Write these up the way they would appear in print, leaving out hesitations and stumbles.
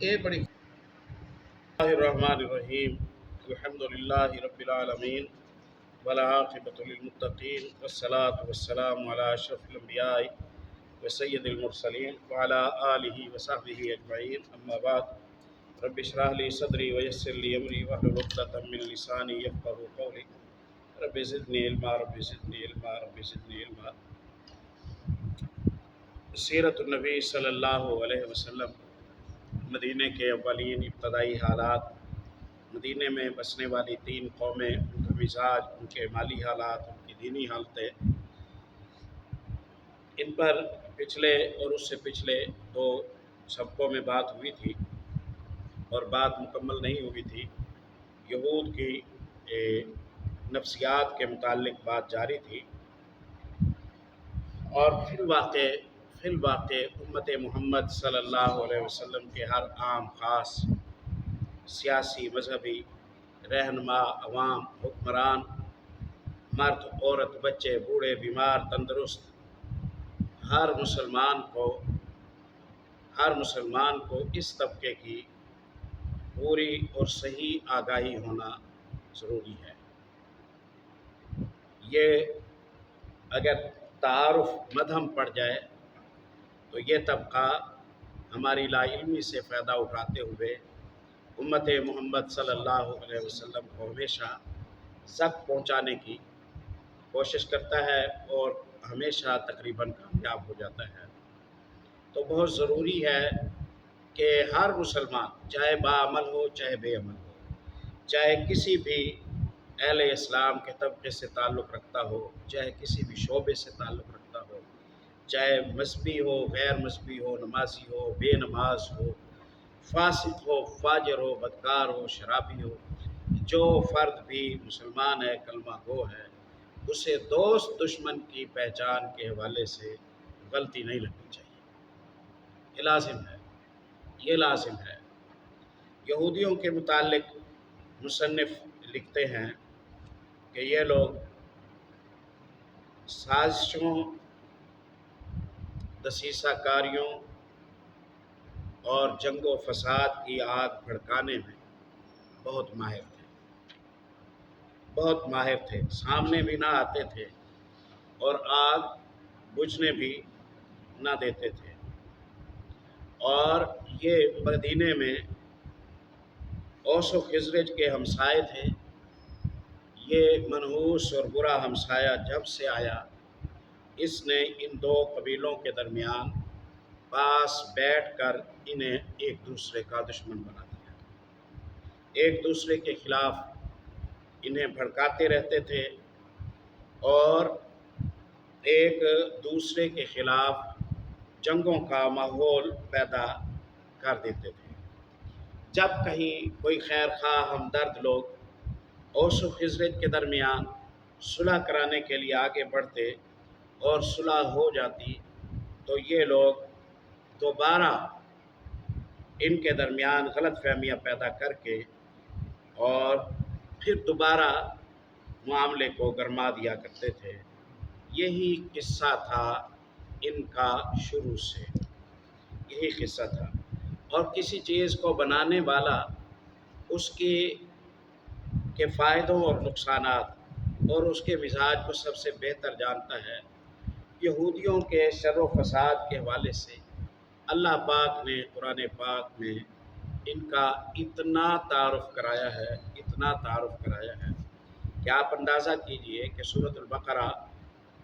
یہ بڑی اللہ الرحمن الرحیم الحمد للہ رب العالمین والعاقبۃ للمتقین والصلاة والسلام علی اشرف الانبیاء وسید المرسلین وعلی آلہ وصحبہ اجمعین اما بعد رب اشرح لی صدری ویسر لی امری واحلل عقدۃ من لسانی یفقہوا قولی رب زدنی علما رب زدنی علما رب زدنی علما۔ سیرت النبی صلی اللہ علیہ وسلم، مدینہ کے اولین ابتدائی حالات، مدینہ میں بسنے والی تین قومیں، ان کا مزاج، ان کے مالی حالات، ان کی دینی حالتیں، ان پر پچھلے اور اس سے پچھلے دو سبقوں میں بات ہوئی تھی اور بات مکمل نہیں ہوئی تھی۔ یہود کی نفسیات کے متعلق بات جاری تھی، اور فی الواقع امت محمد صلی اللہ علیہ وسلم کے ہر عام خاص، سیاسی، مذہبی رہنما، عوام، حکمران، مرد، عورت، بچے، بوڑھے، بیمار، تندرست، ہر مسلمان کو اس طبقے کی پوری اور صحیح آگاہی ہونا ضروری ہے۔ یہ اگر تعارف مدھم پڑ جائے تو یہ طبقہ ہماری لا علمی سے فائدہ اٹھاتے ہوئے امت محمد صلی اللہ علیہ وسلم کو ہمیشہ زخم پہنچانے کی کوشش کرتا ہے اور ہمیشہ تقریباً کامیاب ہو جاتا ہے۔ تو بہت ضروری ہے کہ ہر مسلمان، چاہے باعمل ہو چاہے بے عمل ہو، چاہے کسی بھی اہل اسلام کے طبقے سے تعلق رکھتا ہو، چاہے کسی بھی شعبے سے تعلق رکھتا ہو، چاہے مذہبی ہو، غیر مذہبی ہو، نمازی ہو، بے نماز ہو، فاسق ہو، فاجر ہو، بدکار ہو، شرابی ہو، جو فرد بھی مسلمان ہے، کلمہ گو ہے، اسے دوست دشمن کی پہچان کے حوالے سے غلطی نہیں لگنی چاہیے۔ یہ لازم ہے۔ یہودیوں کے متعلق مصنف لکھتے ہیں کہ یہ لوگ سازشوں، دسیسہ کاریوں اور جنگ و فساد کی آگ بھڑکانے میں بہت ماہر تھے، سامنے بھی نہ آتے تھے اور آگ بجھنے بھی نہ دیتے تھے۔ اور یہ مدینے میں اوس و خزرج کے ہمسائے تھے۔ یہ منحوس اور برا ہمسایہ جب سے آیا، اس نے ان دو قبیلوں کے درمیان پاس بیٹھ کر انہیں ایک دوسرے کا دشمن بنا دیا، ایک دوسرے کے خلاف انہیں بھڑکاتے رہتے تھے اور ایک دوسرے کے خلاف جنگوں کا ماحول پیدا کر دیتے تھے۔ جب کہیں کوئی خیر خواہ ہمدرد لوگ اوس و خزرج کے درمیان صلح کرانے کے لیے آگے بڑھتے اور صلح ہو جاتی، تو یہ لوگ دوبارہ ان کے درمیان غلط فہمیاں پیدا کر کے اور پھر دوبارہ معاملے کو گرما دیا کرتے تھے۔ یہی قصہ تھا ان کا شروع سے، یہی قصہ تھا۔ اور کسی چیز کو بنانے والا اس کے فائدوں اور نقصانات اور اس کے مزاج کو سب سے بہتر جانتا ہے۔ یہودیوں کے شر و فساد کے حوالے سے اللہ پاک نے قرآن پاک میں ان کا اتنا تعارف کرایا ہے کہ آپ اندازہ کیجئے کہ سورۃ البقرہ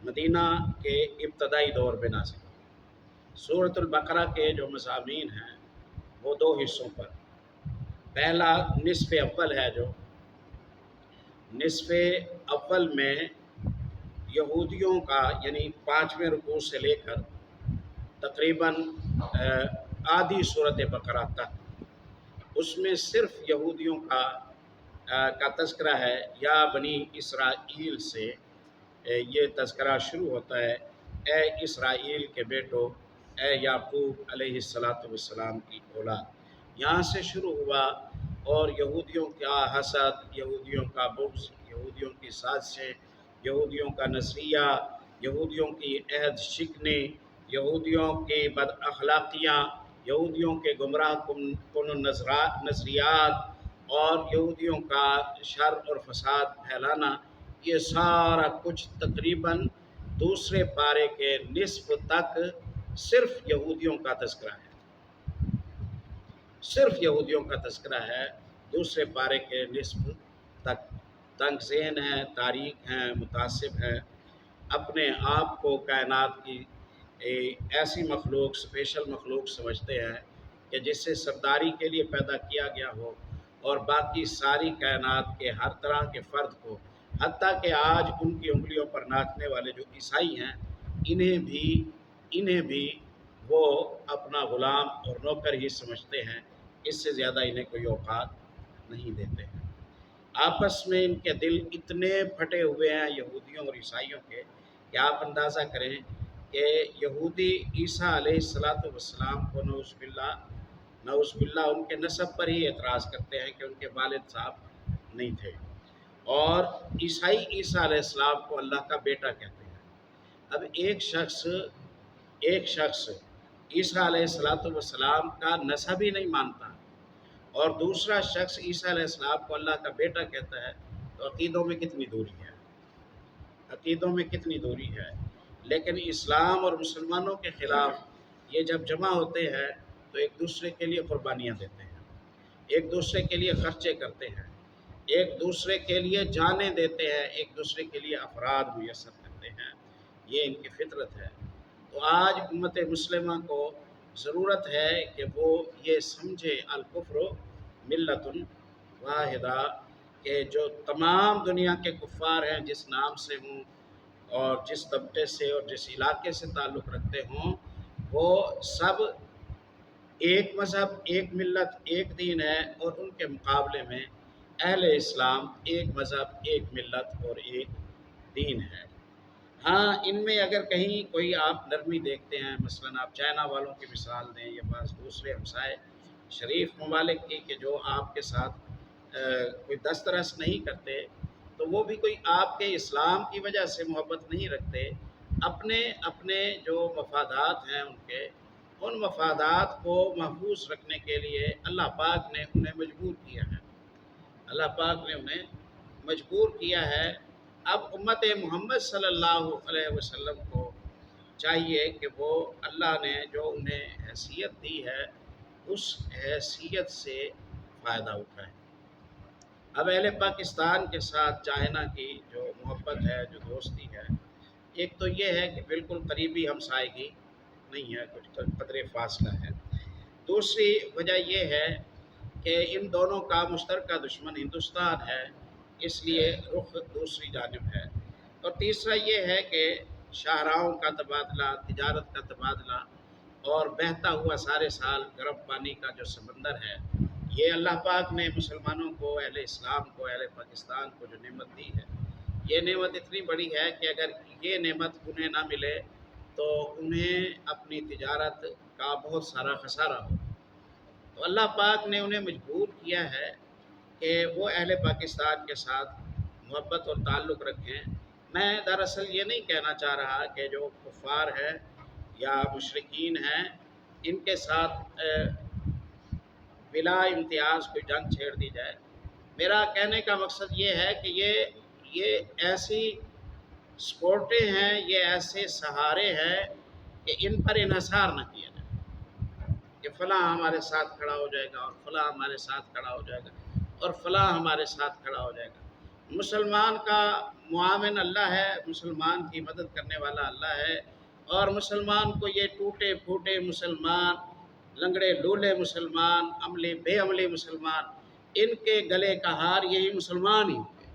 مدینہ کے ابتدائی دور میں نازل ہوئی۔ سورۃ البقرہ کے جو مضامین ہیں وہ دو حصوں پر، پہلا نصف اول ہے، جو نصف اول میں یہودیوں کا یعنی 5ویں رکوع سے لے کر تقریباً آدھی سورۃ بقرہ تک، اس میں صرف یہودیوں کا تذکرہ ہے۔ یا بنی اسرائیل سے یہ تذکرہ شروع ہوتا ہے، اے اسرائیل کے بیٹو، اے یعقوب علیہ السلام کی اولاد، یہاں سے شروع ہوا۔ اور یہودیوں کا حسد، یہودیوں کا بغض، یہودیوں کی سازشیں، یہودیوں کا نظریہ، یہودیوں کی عہد شکنی، یہودیوں کی بد اخلاقیاں، یہودیوں کے گمراہ کن نظریات اور یہودیوں کا شر اور فساد پھیلانا، یہ سارا کچھ تقریباً دوسرے پارے کے نصف تک صرف یہودیوں کا تذکرہ ہے، صرف یہودیوں کا تذکرہ ہے دوسرے پارے کے نصف تک۔ تنگ ذہن ہیں، تاریک ہیں، متعصب ہیں، اپنے آپ کو کائنات کی ایسی مخلوق، اسپیشل مخلوق سمجھتے ہیں کہ جس سے سرداری کے لیے پیدا کیا گیا ہو، اور باقی ساری کائنات کے ہر طرح کے فرد کو، حتیٰ کہ آج ان کی انگلیوں پر ناچنے والے جو عیسائی ہیں، انہیں بھی وہ اپنا غلام اور نوکر ہی سمجھتے ہیں، اس سے زیادہ انہیں کوئی اوقات نہیں دیتے ہیں۔ آپس میں ان کے دل اتنے پھٹے ہوئے ہیں یہودیوں اور عیسائیوں کے کہ آپ اندازہ کریں کہ یہودی عیسیٰ علیہ السلام کو نعوذ باللہ ان کے نسب پر ہی اعتراض کرتے ہیں کہ ان کے والد صاحب نہیں تھے، اور عیسائی عیسیٰ علیہ السلام کو اللہ کا بیٹا کہتے ہیں۔ اب ایک شخص عیسیٰ علیہ السلام کا نسب ہی نہیں مانتا، اور دوسرا شخص عیسیٰ علیہ السلام کو اللہ کا بیٹا کہتا ہے، تو عقیدوں میں کتنی دوری ہے، عقیدوں میں کتنی دوری ہے۔ لیکن اسلام اور مسلمانوں کے خلاف یہ جب جمع ہوتے ہیں تو ایک دوسرے کے لیے قربانیاں دیتے ہیں، ایک دوسرے کے لیے خرچے کرتے ہیں، ایک دوسرے کے لیے جانیں دیتے ہیں، ایک دوسرے کے لیے افراد میسر کرتے ہیں، یہ ان کی فطرت ہے۔ تو آج امت مسلمہ کو ضرورت ہے کہ وہ یہ سمجھے الکفر ملت واحدہ، کہ جو تمام دنیا کے کفار ہیں، جس نام سے ہوں اور جس طبقے سے اور جس علاقے سے تعلق رکھتے ہوں، وہ سب ایک مذہب، ایک ملت، ایک دین ہے، اور ان کے مقابلے میں اہل اسلام ایک مذہب، ایک ملت اور ایک دین ہے۔ ہاں، ان میں اگر کہیں کوئی آپ نرمی دیکھتے ہیں، مثلاً آپ چائنا والوں کی مثال دیں یا بعض دوسرے ہمسائے شریف ممالک کی کہ جو آپ کے ساتھ کوئی دسترس نہیں کرتے، تو وہ بھی کوئی آپ کے اسلام کی وجہ سے محبت نہیں رکھتے، اپنے جو مفادات ہیں ان مفادات کو محفوظ رکھنے کے لیے اللہ پاک نے انہیں مجبور کیا ہے، اللہ پاک نے انہیں مجبور کیا ہے۔ اب امت محمد صلی اللہ علیہ وسلم کو چاہیے کہ وہ اللہ نے جو انہیں حیثیت دی ہے اس حیثیت سے فائدہ اٹھائیں۔ اب اہل پاکستان کے ساتھ چائنا کی جو محبت ہے، جو دوستی ہے، ایک تو یہ ہے کہ بالکل قریبی ہمسائیگی نہیں ہے، کچھ قدرے فاصلہ ہے۔ دوسری وجہ یہ ہے کہ ان دونوں کا مشترکہ دشمن ہندوستان ہے، اس لیے رخ دوسری جانب ہے۔ اور تیسرا یہ ہے کہ شاہراہوں کا تبادلہ، تجارت کا تبادلہ، اور بہتا ہوا سارے سال گرم پانی کا جو سمندر ہے، یہ اللہ پاک نے مسلمانوں کو، اہل اسلام کو، اہل پاکستان کو جو نعمت دی ہے، یہ نعمت اتنی بڑی ہے کہ اگر یہ نعمت انہیں نہ ملے تو انہیں اپنی تجارت کا بہت سارا خسارہ ہو۔ تو اللہ پاک نے انہیں مجبور کیا ہے کہ وہ اہل پاکستان کے ساتھ محبت اور تعلق رکھیں۔ میں دراصل یہ نہیں کہنا چاہ رہا کہ جو کفار ہیں یا مشرکین ہیں ان کے ساتھ بلا امتیاز کوئی جنگ چھیڑ دی جائے۔ میرا کہنے کا مقصد یہ ہے کہ یہ ایسی سپورٹیں ہیں، یہ ایسے سہارے ہیں کہ ان پر انحصار نہ کیا جائے کہ فلاں ہمارے ساتھ کھڑا ہو جائے گا اور فلاں ہمارے ساتھ کھڑا ہو جائے گا اور فلاں ہمارے ساتھ کھڑا ہو جائے گا۔ مسلمان کا معاون اللہ ہے، مسلمان کی مدد کرنے والا اللہ ہے، اور مسلمان کو یہ ٹوٹے پھوٹے مسلمان، لنگڑے لولے مسلمان، عملی بے عملی مسلمان، ان کے گلے کا ہار یہی مسلمان ہی ہوتے ہیں۔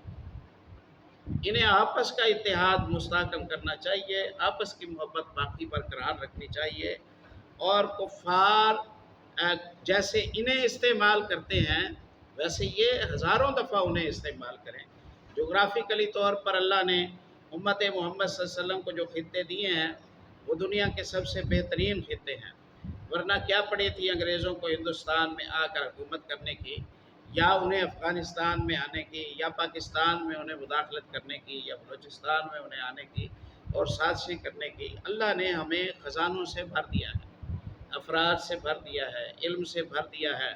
انہیں آپس کا اتحاد مستحکم کرنا چاہیے، آپس کی محبت باقی برقرار رکھنی چاہیے، اور کفار جیسے انہیں استعمال کرتے ہیں ویسے یہ ہزاروں دفعہ انہیں استعمال کریں۔ جغرافیکلی طور پر اللہ نے امت محمد صلی اللہ علیہ وسلم کو جو خطے دیے ہیں وہ دنیا کے سب سے بہترین خطے ہیں، ورنہ کیا پڑی تھی انگریزوں کو ہندوستان میں آ کر حکومت کرنے کی، یا انہیں افغانستان میں آنے کی، یا پاکستان میں انہیں مداخلت کرنے کی، یا بلوچستان میں انہیں آنے کی اور سازشیں کرنے کی۔ اللہ نے ہمیں خزانوں سے بھر دیا ہے، افراد سے بھر دیا ہے، علم سے بھر دیا ہے،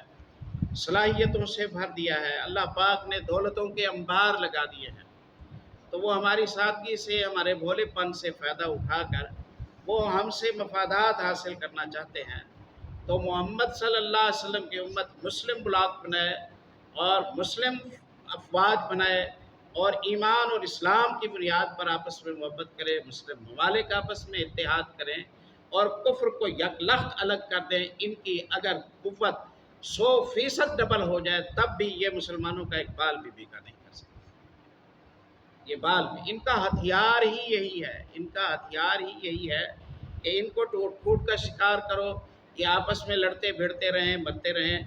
صلاحیتوں سے بھر دیا ہے، اللہ پاک نے دولتوں کے انبار لگا دیے ہیں، تو وہ ہماری سادگی سے، ہمارے بھولے پن سے فائدہ اٹھا کر وہ ہم سے مفادات حاصل کرنا چاہتے ہیں۔ تو محمد صلی اللہ علیہ وسلم کی امت مسلم بلاک بنائے اور مسلم افواج بنائے اور ایمان اور اسلام کی بنیاد پر آپس میں محبت کرے، مسلم ممالک آپس میں اتحاد کریں اور کفر کو یکلخت الگ کر دیں۔ ان کی اگر قوت 100% ڈبل ہو جائے تب بھی یہ مسلمانوں کا ایک بال بھی بھیگا نہیں کر سکتے۔ یہ بال بھی ان کا ہتھیار ہی یہی ہے، ان کا ہتھیار ہی یہی ہے کہ ان کو ٹوٹ پھوٹ کا شکار کرو، یہ آپس میں لڑتے بھیڑتے رہیں، مرتے رہیں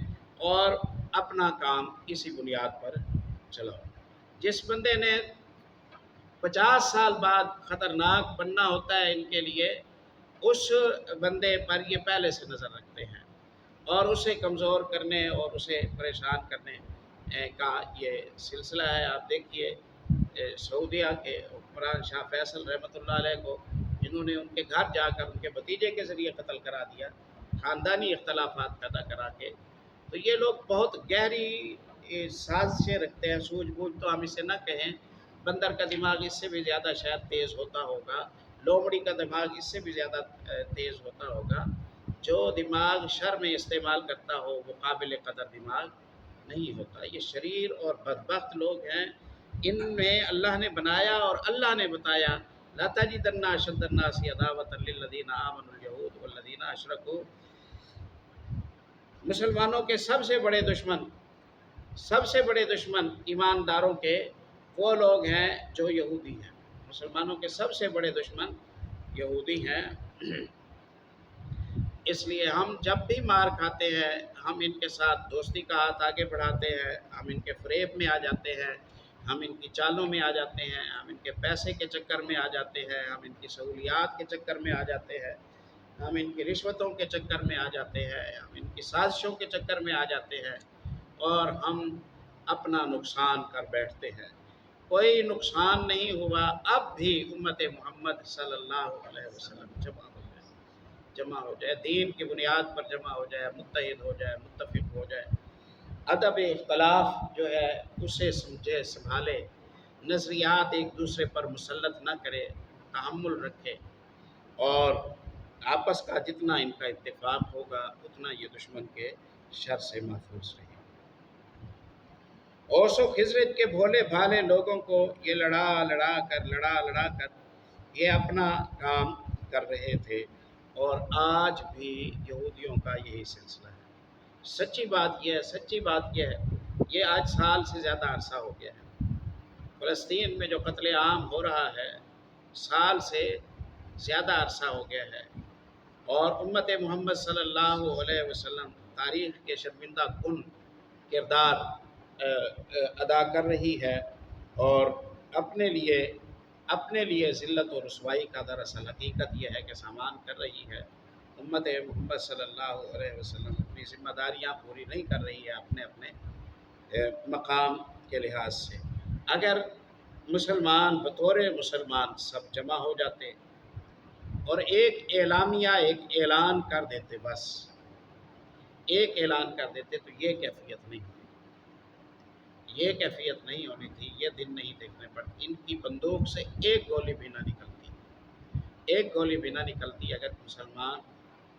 اور اپنا کام اسی بنیاد پر چلاؤ۔ جس بندے نے 50 سال بعد خطرناک بننا ہوتا ہے ان کے لیے، اس بندے پر یہ پہلے سے نظر رکھتے ہیں اور اسے کمزور کرنے اور اسے پریشان کرنے کا یہ سلسلہ ہے۔ آپ دیکھیے سعودیہ کے حکمران شاہ فیصل رحمۃ اللہ علیہ کو انہوں نے ان کے گھر جا کر ان کے بھتیجے کے ذریعے قتل کرا دیا، خاندانی اختلافات پیدا کرا کے۔ تو یہ لوگ بہت گہری سازشیں رکھتے ہیں، سوجھ بوجھ تو ہم اسے نہ کہیں، بندر کا دماغ اس سے بھی زیادہ شاید تیز ہوتا ہوگا، لومڑی کا دماغ اس سے بھی زیادہ تیز ہوتا ہوگا۔ جو دماغ شر میں استعمال کرتا ہو وہ قابل قدر دماغ نہیں ہوتا۔ یہ شریر اور بدبخت لوگ ہیں، ان میں اللہ نے بنایا اور اللہ نے بتایا لَتَجِدَنَّ أَشَدَّ النَّاسِ عَدَاوَةً لِلَّذِينَ آمَنُوا الْيَهُودُ وَالَّذِينَ أَشْرَكُوا۔ مسلمانوں کے سب سے بڑے دشمن ایمانداروں کے وہ لوگ ہیں جو یہودی ہیں۔ مسلمانوں کے سب سے بڑے دشمن یہودی ہیں۔ اس لیے ہم جب بھی مار کھاتے ہیں ہم ان کے ساتھ دوستی کا ہاتھ آگے بڑھاتے ہیں، ہم ان کے فریب میں آ جاتے ہیں، ہم ان کی چالوں میں آ جاتے ہیں، ہم ان کے پیسے کے چکر میں آ جاتے ہیں، ہم ان کی سہولیات کے چکر میں آ جاتے ہیں، ہم ان کی رشوتوں کے چکر میں آ جاتے ہیں، ہم ان کی سازشوں کے چکر میں آ جاتے ہیں اور ہم اپنا نقصان کر بیٹھتے ہیں۔ کوئی نقصان نہیں ہوا، اب بھی امت محمد صلی اللہ علیہ وسلم جمع ہو جائے، دین کی بنیاد پر جمع ہو جائے، متحد ہو جائے، متفق ہو جائے، ادب اختلاف جو ہے اسے سمجھے، سنبھالے، نظریات ایک دوسرے پر مسلط نہ کرے، تحمل رکھے اور آپس کا جتنا ان کا اتفاق ہوگا اتنا یہ دشمن کے شر سے محفوظ رہے۔ اوس و خزرج کے بھولے بھالے لوگوں کو یہ لڑا لڑا کر یہ اپنا کام کر رہے تھے اور آج بھی یہودیوں کا یہی سلسلہ ہے۔ سچی بات یہ ہے یہ آج سال سے زیادہ عرصہ ہو گیا ہے، فلسطین میں جو قتل عام ہو رہا ہے سال سے زیادہ عرصہ ہو گیا ہے اور امت محمد صلی اللہ علیہ وسلم تاریخ کے شرمندہ کن کردار ادا کر رہی ہے اور اپنے لیے ذلت و رسوائی کا دراصل حقیقت یہ ہے کہ سامان کر رہی ہے۔ امت محمد صلی اللہ علیہ وسلم اپنی ذمہ داریاں پوری نہیں کر رہی ہے اپنے مقام کے لحاظ سے۔ اگر مسلمان بطور مسلمان سب جمع ہو جاتے اور ایک اعلان کر دیتے، بس ایک اعلان کر دیتے تو یہ کیفیت نہیں ہونی تھی، یہ دن نہیں دیکھنے پڑتے۔ ان کی بندوق سے ایک گولی بھی نہ نکلتی اگر مسلمان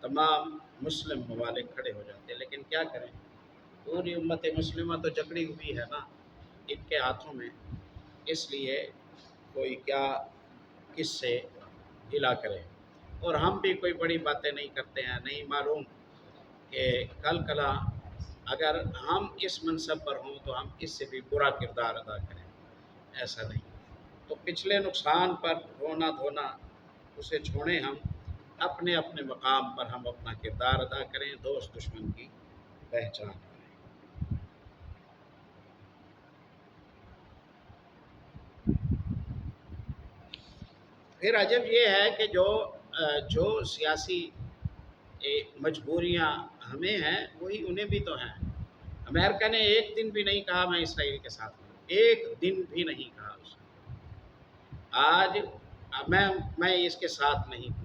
تمام مسلم ممالک کھڑے ہو جاتے، لیکن کیا کریں، پوری امت مسلمہ تو جکڑی ہوئی ہے نا ان کے ہاتھوں میں، اس لیے کوئی کیا کس سے گلا کرے۔ اور ہم بھی کوئی بڑی باتیں نہیں کرتے ہیں، نہیں معلوم کہ کل کلا اگر ہم اس منصب پر ہوں تو ہم اس سے بھی برا کردار ادا کریں، ایسا نہیں۔ تو پچھلے نقصان پر رونا دھونا اسے چھوڑیں، ہم اپنے مقام پر ہم اپنا کردار ادا کریں، دوست دشمن کی پہچان کریں۔ پھر عجب یہ ہے کہ جو سیاسی مجبوریاں ہمیں ہیں وہی انہیں بھی تو ہیں۔ امریکہ نے ایک دن بھی نہیں کہا میں اسرائیل کے ساتھ ہوں، ایک دن بھی نہیں کہا اس نے۔ آج میں اس کے ساتھ نہیں ہوں،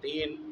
3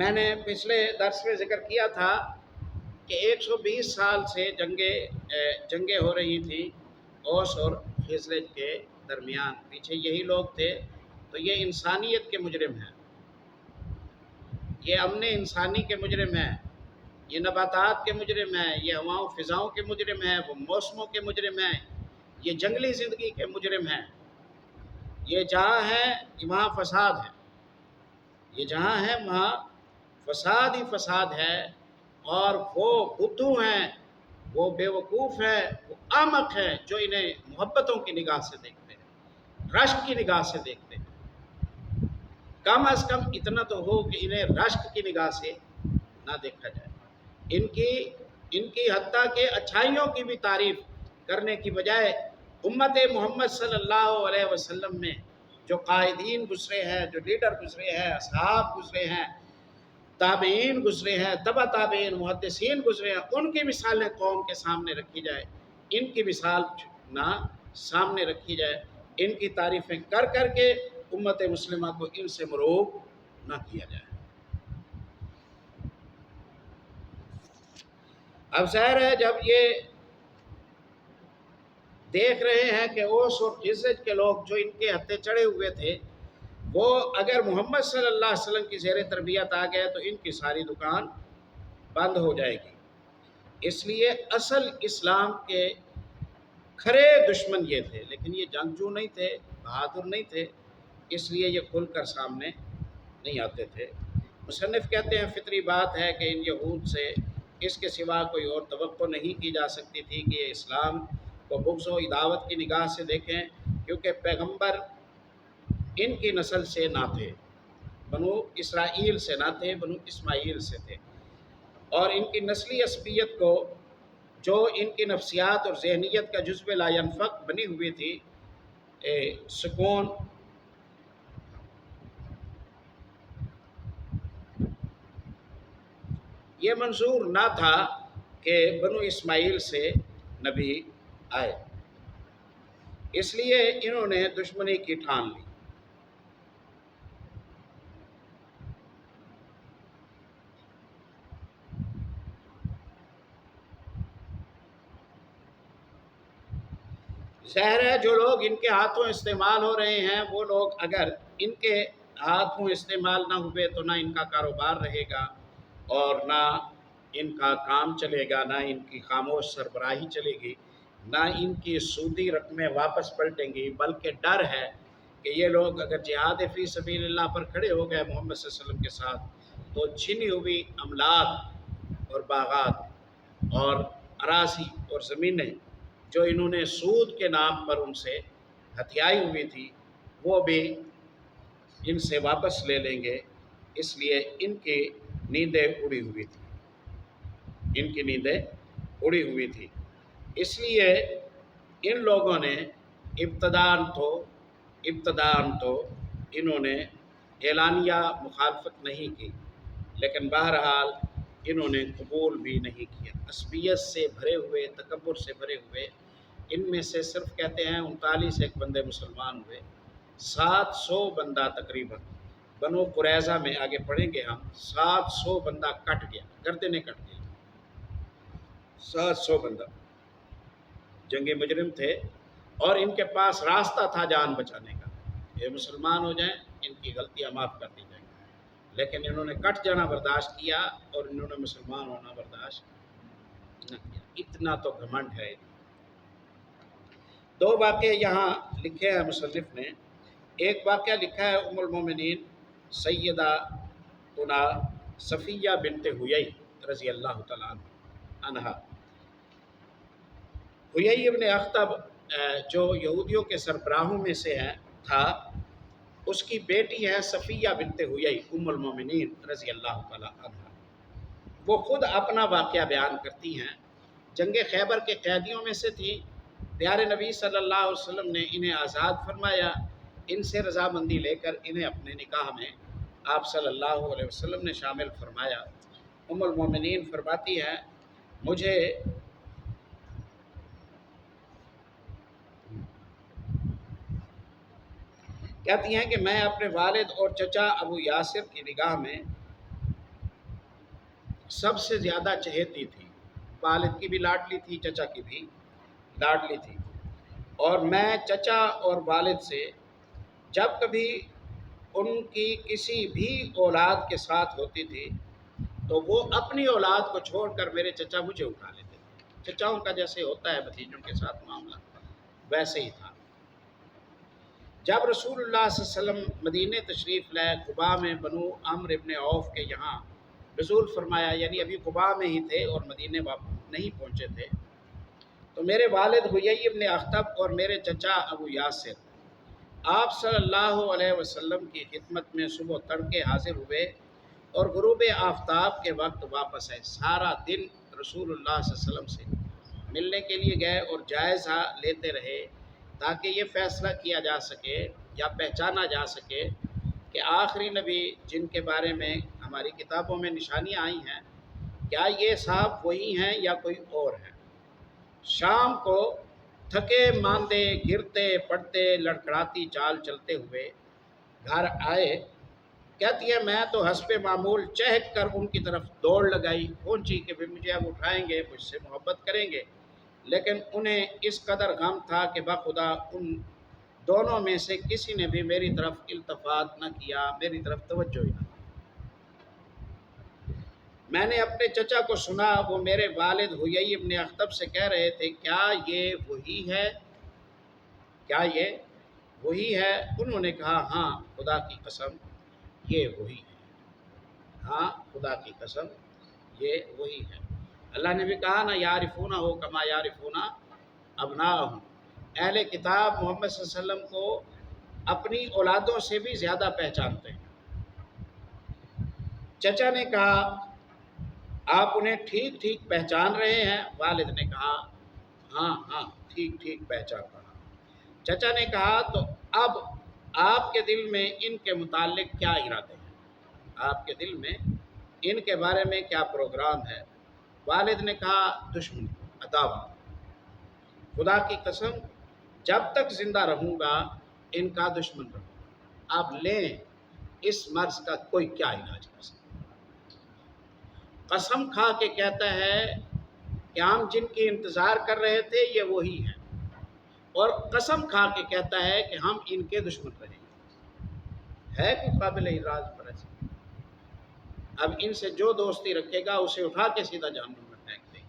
میں نے پچھلے درس میں ذکر کیا تھا کہ 120 سال سے جنگیں ہو رہی تھیں اوس اور خزرج کے درمیان، پیچھے یہی لوگ تھے، تو یہ انسانیت کے مجرم ہیں، یہ امن انسانی کے مجرم ہیں، یہ نباتات کے مجرم ہیں، یہ ہواؤں فضاؤں کے مجرم ہیں، وہ موسموں کے مجرم ہیں، یہ جنگلی زندگی کے مجرم ہیں، یہ جہاں ہیں وہاں فساد ہے، یہ جہاں ہے وہاں فساد ہی فساد ہے، اور وہ بدھو ہیں، وہ بے وقوف ہیں، وہ احمق ہیں جو انہیں محبتوں کی نگاہ سے دیکھتے ہیں، رشک کی نگاہ سے دیکھتے ہیں۔ کم از کم اتنا تو ہو کہ انہیں رشک کی نگاہ سے نہ دیکھا جائے، ان کی حتیٰ کہ اچھائیوں کی بھی تعریف کرنے کی بجائے امت محمد صلی اللہ علیہ وسلم میں جو قائدین گزرے ہیں، جو لیڈر گزرے ہیں، اصحاب گزرے ہیں، تابعین گزرے ہیں، تبع تابعین، محدثین گزرے ہیں، ان کی مثالیں قوم کے سامنے رکھی جائے، ان کی مثال نہ سامنے رکھی جائے، ان کی تعریفیں کر کر کے امت مسلمہ کو ان سے مروب نہ کیا جائے۔ اب ظاہر ہے جب یہ دیکھ رہے ہیں کہ اوس اور خزرج کے لوگ جو ان کے ہتھے چڑھے ہوئے تھے، وہ اگر محمد صلی اللہ علیہ وسلم کی زیر تربیت آ گئے تو ان کی ساری دکان بند ہو جائے گی، اس لیے اصل اسلام کے کھرے دشمن یہ تھے، لیکن یہ جنگجو نہیں تھے، بہادر نہیں تھے، اس لیے یہ کھل کر سامنے نہیں آتے تھے۔ مصنف کہتے ہیں فطری بات ہے کہ ان یہود سے اس کے سوا کوئی اور توقع نہیں کی جا سکتی تھی کہ یہ اسلام کو بغض و عداوت کی نگاہ سے دیکھیں، کیونکہ پیغمبر ان کی نسل سے نہ تھے، بنو اسرائیل سے نہ تھے، بنو اسماعیل سے تھے، اور ان کی نسلی عصبیت کو جو ان کی نفسیات اور ذہنیت کا جزو لا ینفک بنی ہوئی تھی، سکون یہ منظور نہ تھا کہ بنو اسماعیل سے نبی آئے، اس لیے انہوں نے دشمنی کی ٹھان لی۔ ظاہر ہے جو لوگ ان کے ہاتھوں استعمال ہو رہے ہیں، وہ لوگ اگر ان کے ہاتھوں استعمال نہ ہوئے تو نہ ان کا کاروبار رہے گا، اور نہ ان کا کام چلے گا، نہ ان کی خاموش سربراہی چلے گی، نہ ان کی سودی رقمیں واپس پلٹیں گی، بلکہ ڈر ہے کہ یہ لوگ اگر جہاد فی سبیل اللہ پر کھڑے ہو گئے محمد صلی اللہ علیہ وسلم کے ساتھ، تو چھنی ہوئی املاک اور باغات اور اراضی اور زمینیں جو انہوں نے سود کے نام پر ان سے ہتھیائی ہوئی تھی، وہ بھی ان سے واپس لے لیں گے، اس لیے ان کی نیندیں اڑی ہوئی تھی، ان کی نیندیں اڑی ہوئی تھی، اس لیے ان لوگوں نے ابتداً تو انہوں نے اعلانیہ مخالفت نہیں کی، لیکن بہرحال انہوں نے قبول بھی نہیں کیا، عصبیت سے بھرے ہوئے، تکبر سے بھرے ہوئے، ان میں سے صرف کہتے ہیں 39 ایک بندے مسلمان ہوئے، 700 بندہ تقریباً بنو قریظہ میں، آگے پڑھیں گے ہم، 700 بندہ کٹ گیا، گردنیں کٹ گئی، 700 بندہ جنگی مجرم تھے، اور ان کے پاس راستہ تھا جان بچانے کا، یہ مسلمان ہو جائیں، ان کی غلطیاں معاف کر دی جائیں، لیکن انہوں نے کٹ جانا برداشت کیا اور انہوں نے مسلمان ہونا برداشت نہ کیا، اتنا تو گھمنڈ ہے۔ دو واقعے یہاں لکھے ہیں مصنف نے، ایک واقعہ لکھا ہے ام المومنین سیدہ صفیہ بنت حیی رضی اللہ تعالیٰ عنہا۔ حیی ابن اخطب جو یہودیوں کے سربراہوں میں سے تھا، اس کی بیٹی ہے صفیہ بنت حیی ام المومنین رضی اللہ تعالیٰ عنہا۔ وہ خود اپنا واقعہ بیان کرتی ہیں، جنگ خیبر کے قیدیوں میں سے تھی، پیارے نبی صلی اللہ علیہ وسلم نے انہیں آزاد فرمایا، ان سے رضامندی لے کر انہیں اپنے نکاح میں آپ صلی اللہ علیہ وسلم نے شامل فرمایا۔ ام المومنین فرماتی ہیں، مجھے کہتی ہیں کہ میں اپنے والد اور چچا ابو یاسر کی نگاہ میں سب سے زیادہ چہیتی تھی، والد کی بھی لاڈلی تھی، چچا کی بھی لاڈلی تھی۔ اور میں چچا اور والد سے جب کبھی ان کی کسی بھی اولاد کے ساتھ ہوتی تھی تو وہ اپنی اولاد کو چھوڑ کر میرے چچا مجھے اٹھا لیتے تھے۔ چچاؤں کا جیسے ہوتا ہے بھتیجوں کے ساتھ معاملہ، ویسے ہی تھا۔ جب رسول اللہ صلی اللہ علیہ وسلم مدینہ تشریف لائے، قباء میں بنو عمرو ابن عوف کے یہاں نزول فرمایا، یعنی ابھی قباء میں ہی تھے اور مدینے نہیں پہنچے تھے، تو میرے والد حیی ابن اخطب اور میرے چچا ابو یاسر آپ صلی اللہ علیہ وسلم کی خدمت میں صبح تڑکے حاضر ہوئے اور غروب آفتاب کے وقت واپس آئے۔ سارا دن رسول اللہ صلی اللہ علیہ وسلم سے ملنے کے لیے گئے اور جائزہ لیتے رہے تاکہ یہ فیصلہ کیا جا سکے یا پہچانا جا سکے کہ آخری نبی جن کے بارے میں ہماری کتابوں میں نشانیاں آئی ہیں، کیا یہ صاحب وہی ہیں یا کوئی اور ہیں۔ شام کو تھکے ماندے گرتے پڑتے لڑکھڑاتی چال چلتے ہوئے گھر آئے۔ کہتی ہے میں تو حسب معمول چہک کر ان کی طرف دوڑ لگائی، پہنچی کہ مجھے اب اٹھائیں گے، مجھ سے محبت کریں گے، لیکن انہیں اس قدر غم تھا کہ بخدا ان دونوں میں سے کسی نے بھی میری طرف التفات نہ کیا، میری طرف توجہ ہی نہ کی۔ میں نے اپنے چچا کو سنا، وہ میرے والد حیی ابن اخطب سے کہہ رہے تھے کیا یہ وہی ہے، کیا یہ وہی ہے؟ انہوں نے کہا ہاں خدا کی قسم یہ وہی ہے، ہاں خدا کی قسم یہ وہی ہے۔ اللہ نے بھی کہا نا یعرفونہ ہو کما یعرفون ابناءہم، اہل کتاب محمد صلی اللہ علیہ وسلم کو اپنی اولادوں سے بھی زیادہ پہچانتے ہیں۔ چچا نے کہا آپ انہیں ٹھیک ٹھیک پہچان رہے ہیں؟ والد نے کہا ہاں ہاں ٹھیک ٹھیک پہچان رہا۔ چچا نے کہا تو اب آپ کے دل میں ان کے متعلق کیا ارادے ہیں، آپ کے دل میں ان کے بارے میں کیا پروگرام ہے؟ والد نے کہا دشمنی، عداوت، خدا کی قسم جب تک زندہ رہوں گا ان کا دشمن رہوں گا۔ اب لیں اس مرض کا کوئی کیا علاج کر سکتا۔ قسم کھا کے کہتا ہے کہ ہم جن کی انتظار کر رہے تھے یہ وہی ہیں، اور قسم کھا کے کہتا ہے کہ ہم ان کے دشمن رہیں گے۔ ہے کوئی قابل اعراض پر ایسا؟ اب ان سے جو دوستی رکھے گا اسے اٹھا کے سیدھا جہنم میں پھینک دیں گے،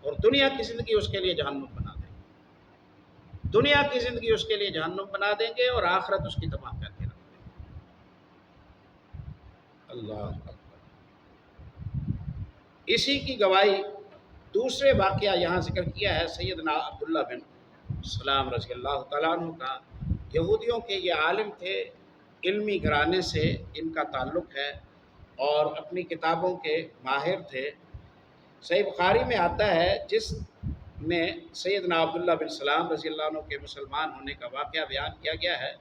اور دنیا کی زندگی اس کے لیے جہنم بنا دیں گے، دنیا کی زندگی اس کے لیے جہنم بنا دیں گے اور آخرت اس کی تباہ کر کے رکھ دیں گے۔ اللہ اکبر۔ اسی کی گواہی دوسرے واقعہ یہاں ذکر کیا ہے سیدنا عبداللہ بن سلام رضی اللہ تعالیٰ عنہ کا۔ یہودیوں کے یہ عالم تھے، علمی گھرانے سے ان کا تعلق ہے اور اپنی کتابوں کے ماہر تھے۔ صحیح بخاری میں آتا ہے جس میں سیدنا عبداللہ بن سلام رضی اللہ عنہ کے مسلمان ہونے کا واقعہ بیان کیا گیا ہے۔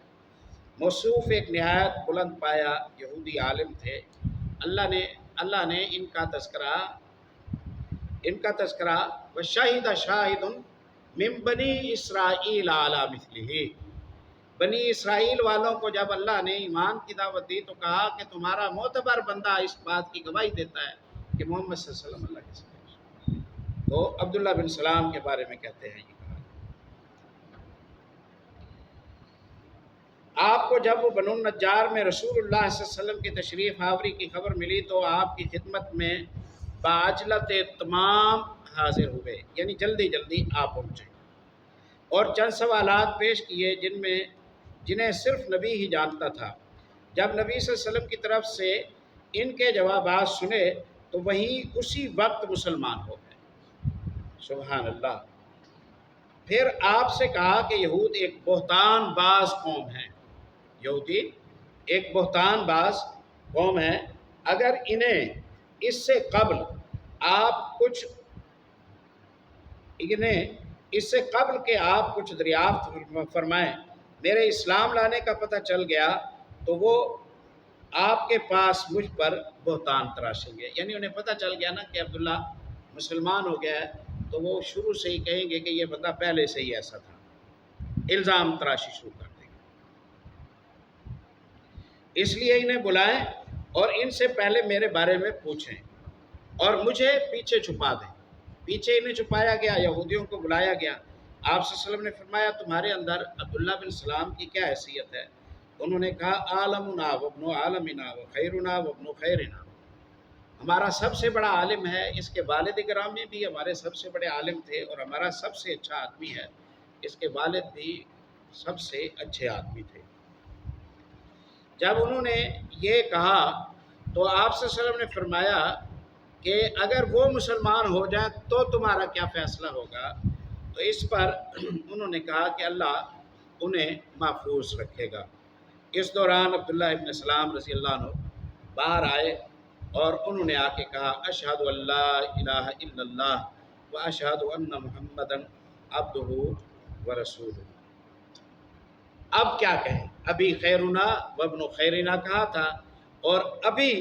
موصوف ایک نہایت بلند پایا یہودی عالم تھے۔ اللہ نے ان کا تذکرہ وشاہد شاہد من بنی اسرائیل علی مثلہ، بنی اسرائیل والوں کو جب اللہ نے ایمان کی دعوت دی تو کہا کہ تمہارا معتبر بندہ اس بات کی گواہی دیتا ہے کہ محمد صلی اللہ علیہ وسلم اللہ کے ساتھ۔ تو عبداللہ بن سلام کے بارے میں کہتے ہیں یہ کہا۔ آپ کو جب وہ بنو النجار میں رسول اللہ صلی اللہ علیہ وسلم کی تشریف آوری کی خبر ملی تو آپ کی خدمت میں بعجلت تمام حاضر ہوئے، یعنی جلدی جلدی آپ پہنچے، اور چند سوالات پیش کیے جنہیں صرف نبی ہی جانتا تھا۔ جب نبی صلی اللہ علیہ وسلم کی طرف سے ان کے جوابات سنے تو وہیں اسی وقت مسلمان ہو گئے۔ سبحان اللہ۔ پھر آپ سے کہا کہ یہود ایک بہتان باز قوم ہے، یہودی ایک بہتان باز قوم ہے، اگر انہیں اس سے قبل کہ آپ کچھ دریافت فرمائیں میرے اسلام لانے کا پتہ چل گیا تو وہ آپ کے پاس مجھ پر بہتان تراشیں گے۔ یعنی انہیں پتہ چل گیا نا کہ عبداللہ مسلمان ہو گیا ہے تو وہ شروع سے ہی کہیں گے کہ یہ بندہ پہلے سے ہی ایسا تھا، الزام تراشی شروع کر دیں گے۔ اس لیے انہیں بلائیں اور ان سے پہلے میرے بارے میں پوچھیں۔ اور مجھے پیچھے چھپا دیں۔ پیچھے انہیں چھپایا گیا، یہودیوں کو بلایا گیا۔ آپ صلی اللہ علیہ وسلم نے فرمایا تمہارے اندر عبداللہ بن سلام کی کیا حیثیت ہے؟ انہوں نے کہا عالمنا وابن عالمنا وخیرنا وابن خیرنا، ہمارا سب سے بڑا عالم ہے، اس کے والد گرامی بھی ہمارے سب سے بڑے عالم تھے اور ہمارا سب سے اچھا آدمی ہے، اس کے والد بھی سب سے اچھے آدمی تھے۔ جب انہوں نے یہ کہا تو آپ صلی اللہ علیہ وسلم نے فرمایا کہ اگر وہ مسلمان ہو جائیں تو تمہارا کیا فیصلہ ہوگا؟ تو اس پر انہوں نے کہا کہ اللہ انہیں محفوظ رکھے گا۔ اس دوران عبداللہ ابن سلام رضی اللہ عنہ باہر آئے اور انہوں نے آ کے کہا اشہد اللہ الہ الا اللہ و اشہد ان محمدً عبدہ و رسولہ۔ اب کیا کہیں؟ ابھی خیرنا وابن خیرنا کہا تھا، اور ابھی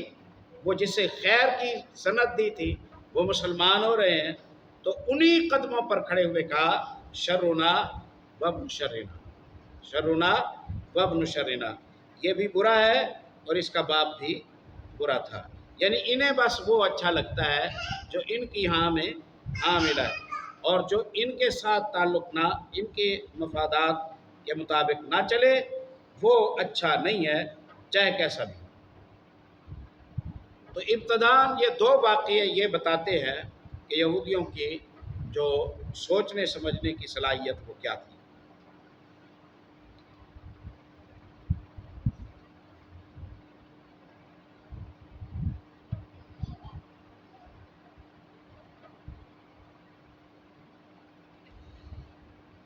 وہ جسے خیر کی سند دی تھی وہ مسلمان ہو رہے ہیں، تو انہی قدموں پر کھڑے ہوئے کہا شرنا وابن شرنا، شرنا وابن شرنا، یہ بھی برا ہے اور اس کا باپ بھی برا تھا۔ یعنی انہیں بس وہ اچھا لگتا ہے جو ان کی ہاں میں ہاں ملا ہے، اور جو ان کے ساتھ تعلق نہ، ان کے مفادات کے مطابق نہ چلے وہ اچھا نہیں ہے، چاہے کیسا بھی۔ تو ابتداً یہ دو واقعے یہ بتاتے ہیں کہ یہودیوں کی جو سوچنے سمجھنے کی صلاحیت وہ کیا تھی۔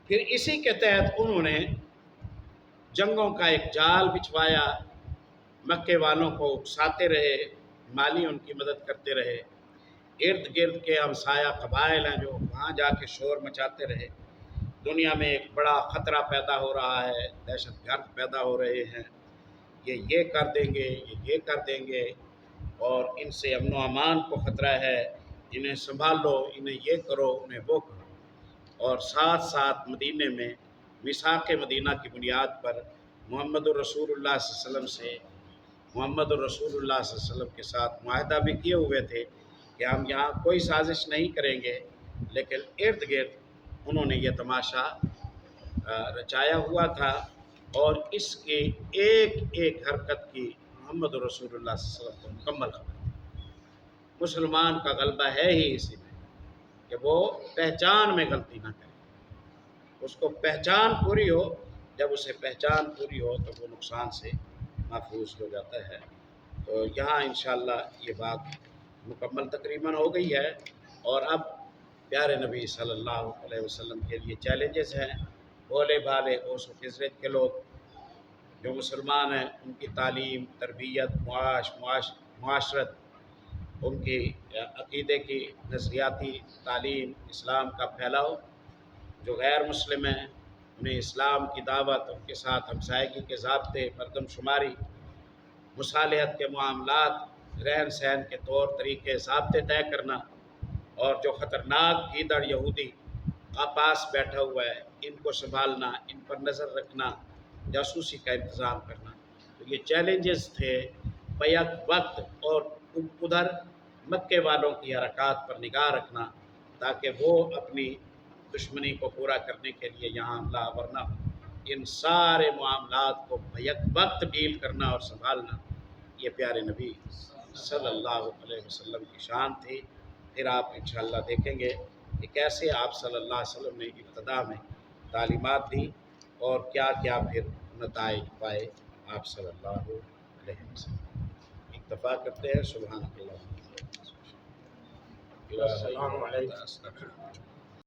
پھر اسی کے تحت انہوں نے جنگوں کا ایک جال بچھوایا، مکے والوں کو اکساتے رہے، مالی ان کی مدد کرتے رہے، ارد گرد کے ہمسایہ قبائل ہیں جو وہاں جا کے شور مچاتے رہے۔ دنیا میں ایک بڑا خطرہ پیدا ہو رہا ہے، دہشت گرد پیدا ہو رہے ہیں، یہ کر دیں گے، یہ کر دیں گے، اور ان سے امن و امان کو خطرہ ہے، انہیں سنبھال لو، انہیں یہ کرو، انہیں وہ کرو۔ اور ساتھ ساتھ مدینے میں میثاق مدینہ کی بنیاد پر محمد الرسول اللہ صلی اللہ علیہ وسلم سے، محمد الرسول اللہ صلی اللہ علیہ وسلم کے ساتھ معاہدہ بھی کیے ہوئے تھے کہ ہم یہاں کوئی سازش نہیں کریں گے، لیکن ارد گرد انہوں نے یہ تماشا رچایا ہوا تھا، اور اس کے ایک ایک حرکت کی محمد الرسول اللہ صلی اللہ علیہ وسلم کو مکمل خبر ہے۔ مسلمان کا غلبہ ہے ہی اسی میں کہ وہ پہچان میں غلطی نہ کرے، اس کو پہچان پوری ہو، جب اسے پہچان پوری ہو تو وہ نقصان سے محفوظ ہو جاتا ہے۔ تو یہاں انشاءاللہ یہ بات مکمل تقریباً ہو گئی ہے، اور اب پیارے نبی صلی اللہ علیہ وسلم کے لیے چیلنجز ہیں۔ بھولے بھالے اوس و خزرج کے لوگ جو مسلمان ہیں، ان کی تعلیم، تربیت، معاشرت، ان کی عقیدے کی نظریاتی تعلیم، اسلام کا پھیلاؤ۔ جو غیر مسلم ہیں انہیں اسلام کی دعوت، ان کے ساتھ ہمسائیگی کے ضابطے، مردم شماری، مصالحت کے معاملات، رہن سہن کے طور طریقے، ضابطے طے کرنا، اور جو خطرناک گیدڑ یہودی پاس بیٹھا ہوا ہے ان کو سنبھالنا، ان پر نظر رکھنا، جاسوسی کا انتظام کرنا۔ تو یہ چیلنجز تھے بیک وقت، اور ادھر مکے والوں کی حرکات پر نگاہ رکھنا تاکہ وہ اپنی دشمنی کو پورا کرنے کے لیے یہاں حملہ آور نہ ہو۔ ان سارے معاملات کو بیک وقت ڈیل کرنا اور سنبھالنا یہ پیارے نبی صلی اللہ علیہ وسلم کی شان تھی۔ پھر آپ انشاءاللہ دیکھیں گے کہ کیسے آپ صلی اللہ علیہ وسلم نے ابتدا میں تعلیمات دی اور کیا کیا پھر نتائج پائے آپ صلی اللہ علیہ وسلم۔ اکتفا کرتے ہیں۔ سبحانک اللہم و بحمدک۔ السلام علیکم۔